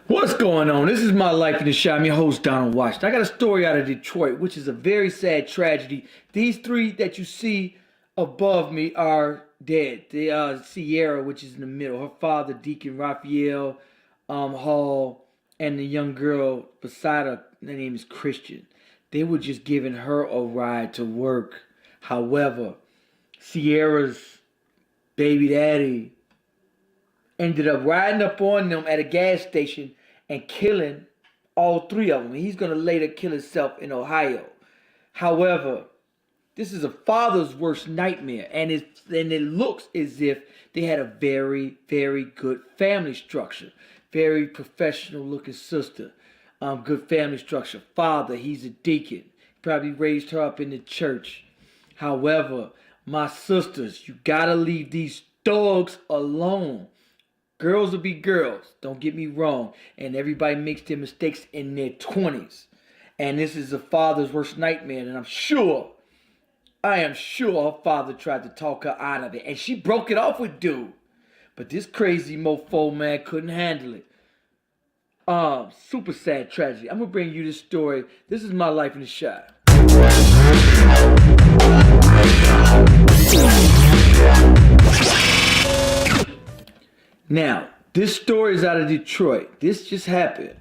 What's going on? This is My Life in the Shot. I'm your host, Donald Washington. I got a story out of Detroit, which is a very sad tragedy. These three that you see above me are dead. They are Sierra, which is in the middle. Her father, Deacon Raphael Hall, and the young girl beside her, her name is Christian. They were just giving her a ride to work. However, Sierra's baby daddy ended up riding up on them at a gas station and killing all three of them. He's going to later kill himself in Ohio. However, this is a father's worst nightmare, and it looks as if they had a very, very good family structure. Very professional looking sister. Good family structure. Father, he's a deacon. Probably raised her up in the church. However, my sisters, you gotta leave these dogs alone. Girls will be girls, don't get me wrong. And everybody makes their mistakes in their 20s. And this is a father's worst nightmare. And I am sure her father tried to talk her out of it. And she broke it off with dude. But this crazy mofo, man, couldn't handle it. Super sad tragedy. I'm going to bring you this story. This is My Life in the Shot. Now, this story is out of Detroit. This just happened.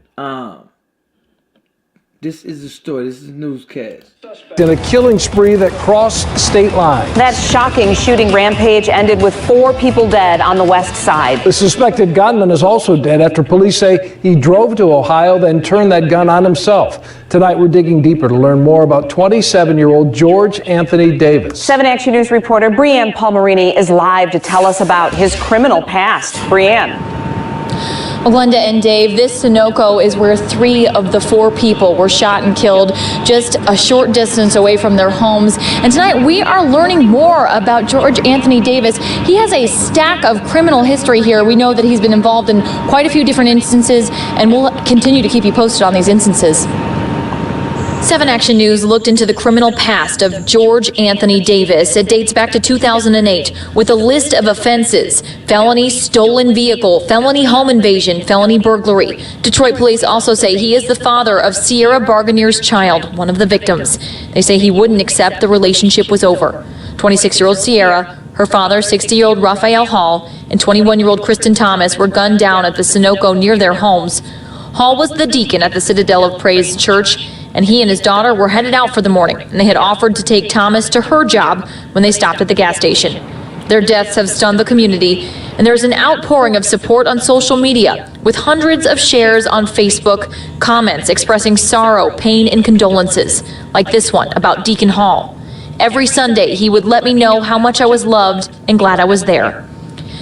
This is a story. This is a newscast. In a killing spree that crossed state lines. That shocking shooting rampage ended with 4 people dead on the west side. The suspected gunman is also dead after police say he drove to Ohio, then turned that gun on himself. Tonight, we're digging deeper to learn more about 27-year-old George Anthony Davis. 7 Action News reporter Brianne Palmerini is live to tell us about his criminal past. Brianne. Well, Glenda and Dave, this Sunoco is where 3 of the 4 people were shot and killed just a short distance away from their homes. And tonight we are learning more about George Anthony Davis. He has a stack of criminal history here. We know that he's been involved in quite a few different instances, and we'll continue to keep you posted on these instances. 7 Action News looked into the criminal past of George Anthony Davis. It dates back to 2008 with a list of offenses: felony stolen vehicle, felony home invasion, felony burglary. Detroit police also say he is the father of Sierra Barganier's child, one of the victims. They say he wouldn't accept the relationship was over. 26-year-old Sierra, her father, 60-year-old Raphael Hall, and 21-year-old Kristen Thomas were gunned down at the Sunoco near their homes. Hall was the deacon at the Citadel of Praise Church, and he and his daughter were headed out for the morning, and they had offered to take Thomas to her job when they stopped at the gas station. Their deaths have stunned the community, and there's an outpouring of support on social media, with hundreds of shares on Facebook, comments expressing sorrow, pain, and condolences, like this one about Deacon Hall. Every Sunday, he would let me know how much I was loved and glad I was there.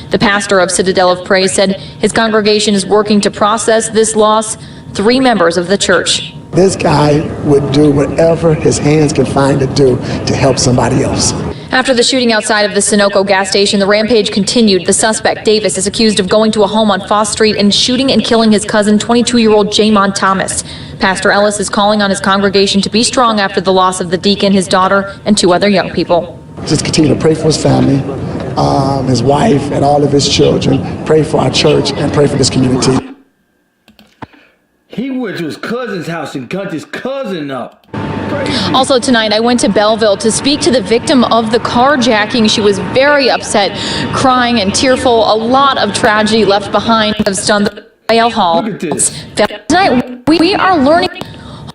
The pastor of Citadel of Praise said his congregation is working to process this loss. 3 members of the church. This guy would do whatever his hands can find to do to help somebody else. After the shooting outside of the Sunoco gas station, the rampage continued. The suspect, Davis, is accused of going to a home on Foss Street and shooting and killing his cousin, 22-year-old Jamon Thomas. Pastor Ellis is calling on his congregation to be strong after the loss of the deacon, his daughter, and 2 other young people. Just continue to pray for his family, his wife, and all of his children. Pray for our church and pray for this community. He went to his cousin's house and gunned his cousin up. Crazy. Also tonight, I went to Belleville to speak to the victim of the carjacking. She was very upset, crying and tearful. A lot of tragedy left behind have stunned the Raphael Hall. Look at this. Tonight, we are learning.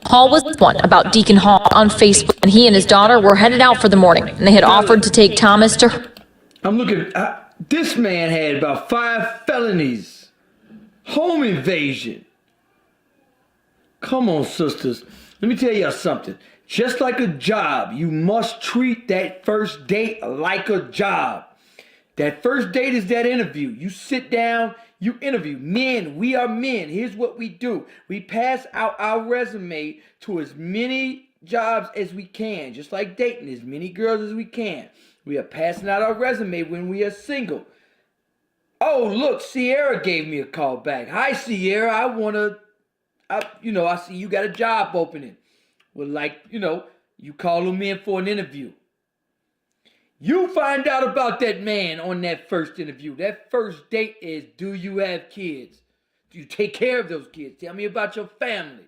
Hall was one about Deacon Hall on Facebook, and he and his daughter were headed out for the morning, and they had offered to take Thomas to her. I'm looking. This man had about 5 felonies. Home invasion. Come on, sisters. Let me tell y'all something. Just like a job, you must treat that first date like a job. That first date is that interview. You sit down, you interview. Men, we are men. Here's what we do. We pass out our resume to as many jobs as we can. Just like dating, as many girls as we can. We are passing out our resume when we are single. Oh, look, Sierra gave me a call back. Hi, Sierra. I see you got a job opening. Well, you call them in for an interview. You find out about that man on that first interview. That first date is, do you have kids? you take care of those kids. Tell me about your family.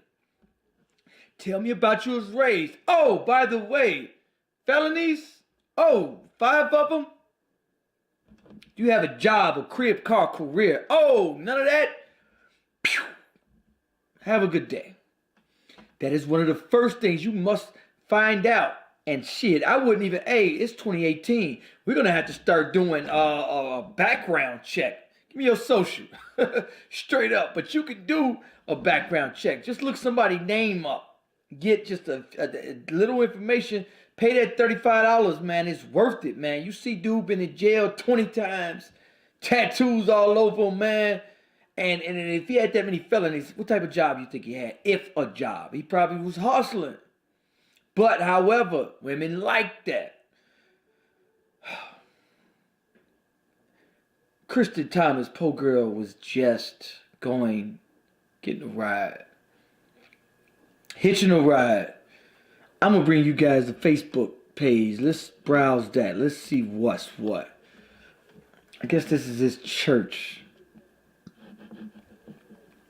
Tell me about you was raised. Oh, by the way, felonies? Oh, 5 of them? Do you have a job, a crib, car, career? Oh, none of that? Pew. Have a good day. That is one of the first things you must find out. And shit, I wouldn't even, hey, it's 2018. We're going to have to start doing a background check. Give me your social. Straight up. But you can do a background check. Just look somebody's name up. Get just a little information. Pay that $35, man. It's worth it, man. You see dude been in jail 20 times. Tattoos all over him, man. And if he had that many felonies, what type of job you think he had? If a job. He probably was hustling. But, however, women like that. Kristen Thomas, poor girl, was just getting a ride. Hitching a ride. I'm going to bring you guys the Facebook page. Let's browse that. Let's see what's what. I guess this is his church.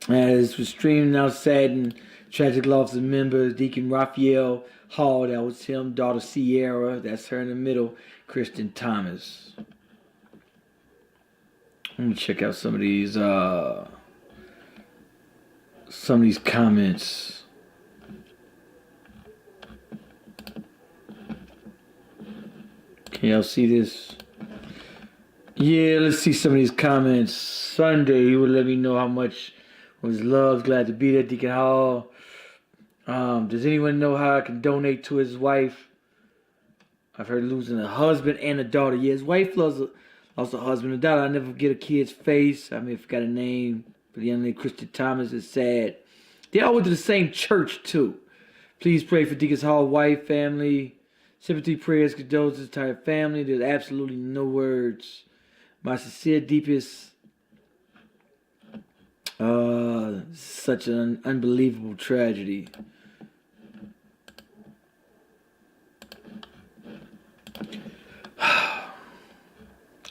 As was streaming outside and tragic loss of members, Deacon Raphael Hall, that was him, daughter Sierra, that's her in the middle, Kristen Thomas. Let me check out some of these comments. Can y'all see this? Yeah, let's see some of these comments. Sunday, he would let me know how much was loved. Glad to be there, Deacon Hall. Does anyone know how I can donate to his wife? I've heard losing a husband and a daughter. Yeah, his wife lost a husband and a daughter. I never forget a kid's face. I may have forgot a name. But the young lady, Kristen Thomas, is sad. They all went to the same church, too. Please pray for Deacon Hall's wife, family. Sympathy, prayers, condolences, entire family. There's absolutely no words. My sincere, deepest, such an unbelievable tragedy.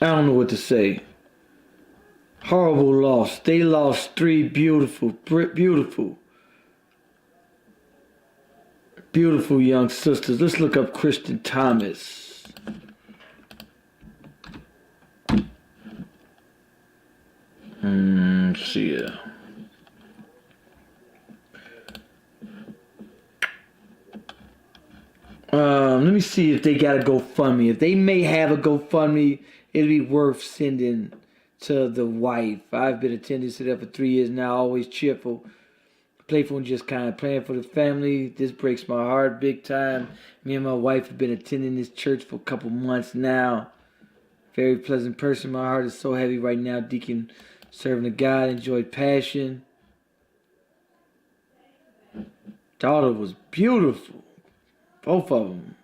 I don't know what to say. Horrible loss. They lost 3 beautiful young sisters. Let's look up Kristen Thomas. See ya. Let me see if they got a GoFundMe. If they may have a GoFundMe, it'll be worth sending to the wife. I've been attending to that for 3 years now, always cheerful, playful, and just kind of praying for the family. This breaks my heart big time. Me and my wife have been attending this church for a couple months now. Very pleasant person. My heart is so heavy right now. Deacon serving the God, enjoyed passion. Daughter was beautiful. Both of them.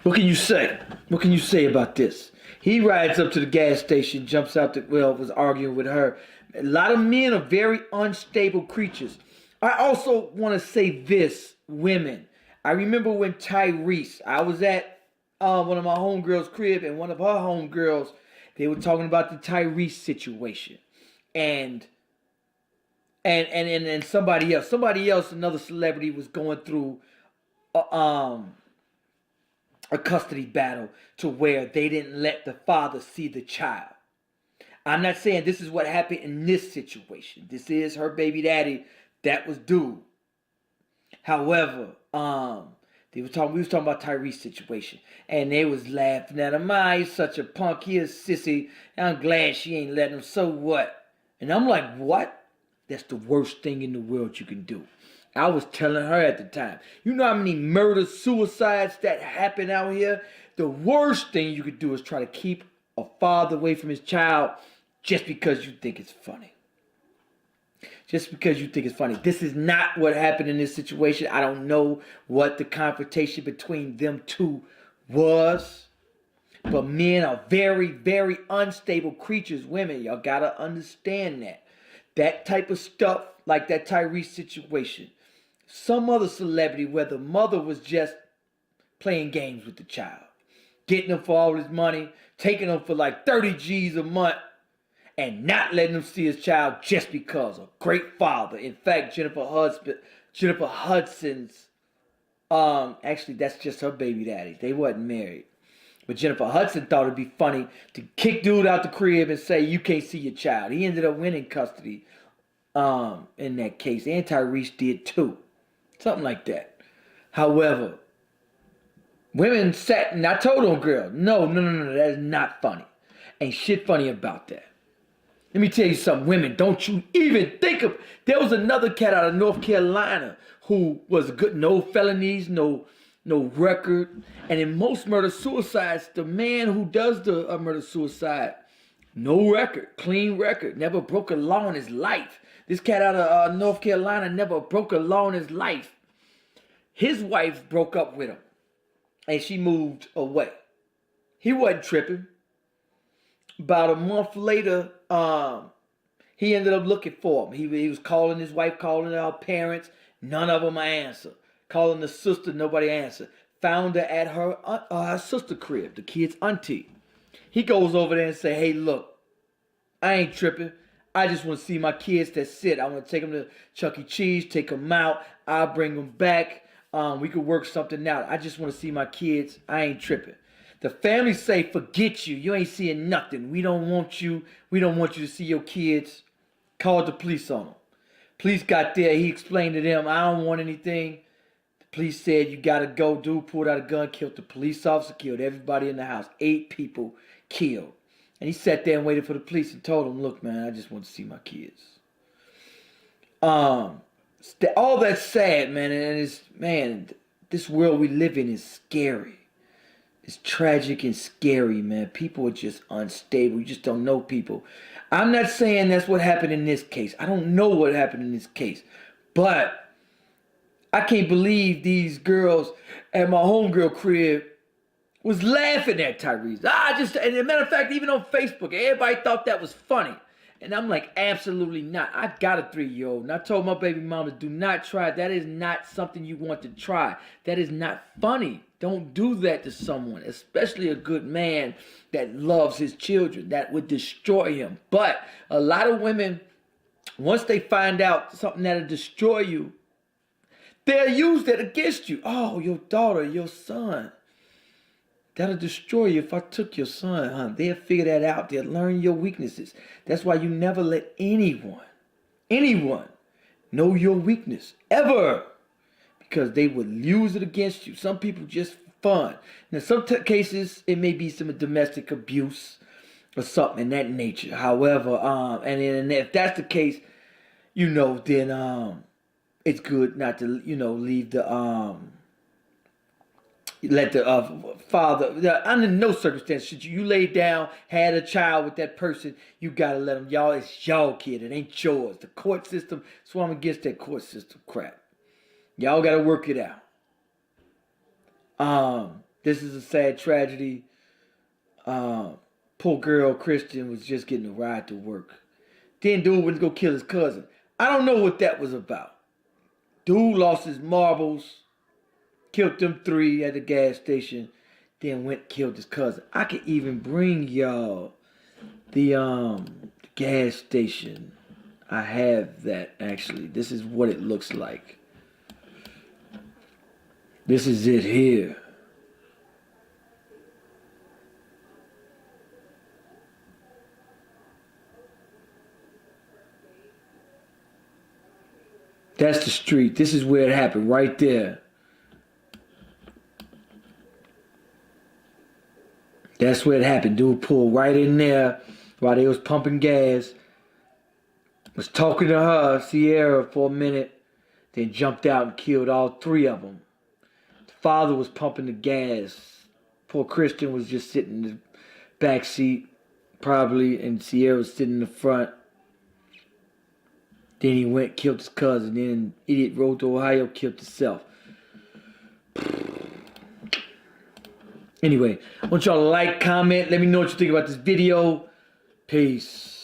What can you say? What can you say about this? He rides up to the gas station, jumps out was arguing with her. A lot of men are very unstable creatures. I also want to say this, women. I remember when Tyrese, I was at one of my homegirls' crib, and one of her homegirls, they were talking about the Tyrese situation. And somebody else, another celebrity, was going through a custody battle to where they didn't let the father see the child. I'm not saying this is what happened in this situation. This is her baby daddy that was dude. However, we was talking about Tyrese's situation, and they was laughing at him. He's such a punk. He is sissy. I'm glad she ain't letting him. So what? And I'm like, what? That's the worst thing in the world you can do. I was telling her at the time, you know how many murders, suicides that happen out here? The worst thing you could do is try to keep a father away from his child just because you think it's funny. Just because you think it's funny. This is not what happened in this situation. I don't know what the confrontation between them two was. But men are very, very unstable creatures. Women, y'all gotta understand that. That type of stuff, like that Tyrese situation. Some other celebrity where the mother was just playing games with the child. getting him for all his money, taking him for like 30 G's a month, and not letting him see his child just because. A great father. In fact, Jennifer Hudson's, actually that's just her baby daddy. They wasn't married. But Jennifer Hudson thought it'd be funny to kick dude out the crib and say, you can't see your child. He ended up winning custody in that case. And Tyrese did too. Something like that. However, women sat, and I told them, girl, no, that is not funny. Ain't shit funny about that. Let me tell you something, women, don't you even think of, there was another cat out of North Carolina who was good, no felonies, no record. And in most murder-suicides, the man who does the murder-suicide, no record, clean record, never broke a law in his life. This cat out of North Carolina never broke a law in his life. His wife broke up with him, and she moved away. He wasn't tripping. About a month later, he ended up looking for him. He was calling his wife, calling her parents. None of them answered. Calling the sister, nobody answered. Found her at her sister crib, the kid's auntie. He goes over there and say, hey, look, I ain't tripping. I just want to see my kids. That's it. I want to take them to Chuck E. Cheese, take them out. I'll bring them back. We could work something out. I just want to see my kids. I ain't tripping. The family say, forget you. You ain't seeing nothing. We don't want you. We don't want you to see your kids. Called the police on them. Police got there. He explained to them, I don't want anything. The police said, you got to go. Dude pulled out a gun, killed the police officer, killed everybody in the house. 8 people killed. And he sat there and waited for the police and told them, look, man, I just want to see my kids. All that's sad, man. And it's, man, this world we live in is scary. It's tragic and scary, man. People are just unstable. You just don't know people. I'm not saying that's what happened in this case. I don't know what happened in this case. But I can't believe these girls at my homegirl crib was laughing at Tyrese. And as a matter of fact, even on Facebook, everybody thought that was funny. And I'm like, absolutely not. I got a 3-year-old. And I told my baby mama, do not try. That is not something you want to try. That is not funny. Don't do that to someone, especially a good man that loves his children. That would destroy him. But a lot of women, once they find out something that'll destroy you, they'll use that against you. Oh, your daughter, your son. That'll destroy you if I took your son, huh? They'll figure that out. They'll learn your weaknesses. That's why you never let anyone know your weakness, ever. Because they would use it against you. Some people just fun. Now, some cases, it may be some domestic abuse or something in that nature. However, and if that's the case, then it's good not to, leave the, let the father, under no circumstance should you lay down, had a child with that person, you gotta let them, y'all, it's y'all kid, it ain't yours. The court system, so I'm against that court system crap. Y'all gotta work it out. This is a sad tragedy. Poor girl Christian was just getting a ride to work. Then dude went to go kill his cousin. I don't know what that was about. Dude lost his marbles. Killed them 3 at the gas station, then went and killed his cousin. I could even bring y'all the gas station. I have that actually. This is what it looks like. This is it here. That's the street. This is where it happened, right there. That's where it happened. Dude pulled right in there while they was pumping gas. Was talking to her, Sierra, for a minute. Then jumped out and killed all 3 of them. The father was pumping the gas. Poor Christian was just sitting in the back seat, probably, and Sierra was sitting in the front. Then he went, killed his cousin. Then idiot rode to Ohio, killed himself. Anyway, I want y'all to like, comment, let me know what you think about this video. Peace.